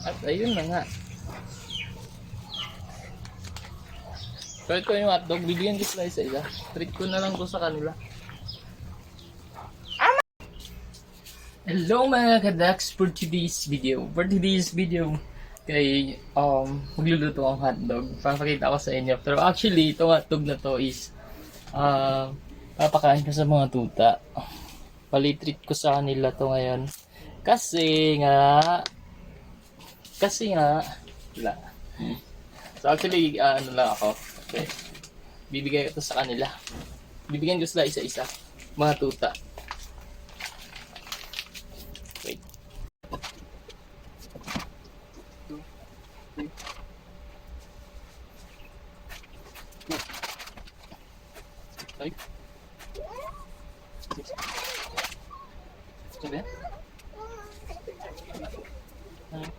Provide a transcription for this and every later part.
At ayun na nga. So ito yung hotdog, bibigyan ko sila isa-isa. Treat ko na lang to sa kanila. Hello mga kadax for today's video. Kay magluluto akong hotdog. Papakita ko sa inyo. Pero actually, itong hotdog na to is papakain ko sa mga tuta. Palitreat ko sa kanila to ngayon. Kasi nga wala. So actually, ano lang ako. Okay. Bibigay ko to sa kanila. Bibigyan ko sila isa-isa. Mga tuta. Wait. 2, 3, 5, 6, 7, 9, 10.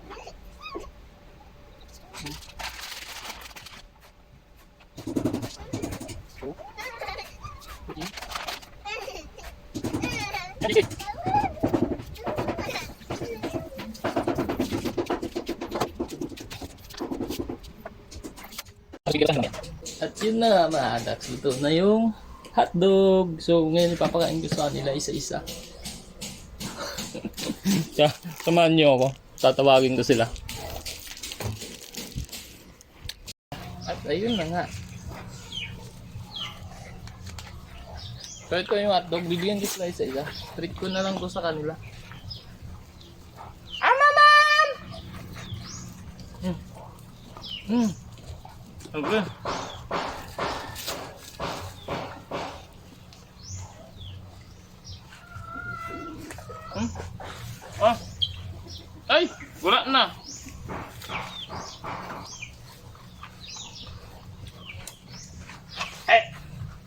At yun na mga kadax, ito na yung hotdog. So ngayon ipapakain ko sa kanila isa-isa. Samahan niyo ako, tatawagin ko sila. At ayun na nga. So ito yung hotdog, bibigyan ko sila isa-isa. Treat ko na lang to sa kanila. Ma'am! Okay. Ay! Wala na!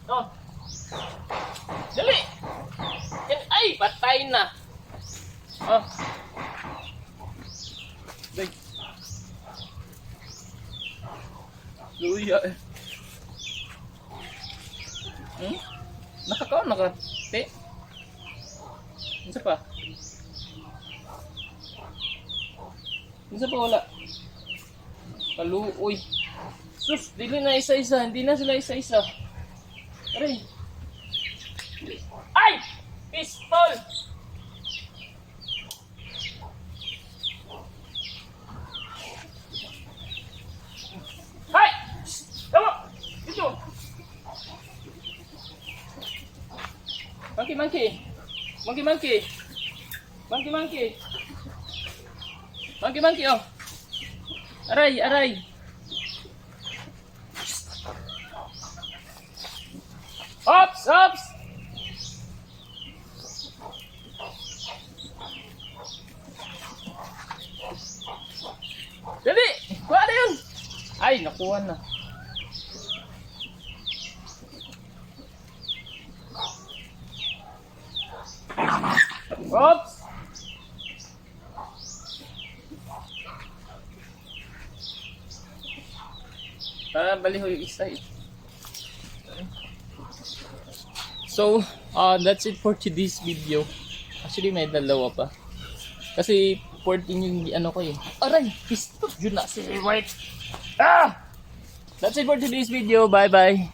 Oh! Dali! Ay! Patay na! Oh! Day! Luya eh! Nakakaon nakate? Isa pa? Isa pa wala? Paluoy! Sus! Dili na isa-isa! Hindi na sila isa-isa! Aray! Ay! Pistol! Hay! Tama! Dito! Monkey! Oh! Aray! Ops! Dali! Kuha na yun! Ay, nakuha na. Ops! Baliho yung isa eh. So, that's it for today's video. Actually, may dalawa pa. Kasi 14 yung ano ko eh. Aray! Pistol! Yun na si White! That's it for today's video. Bye-bye!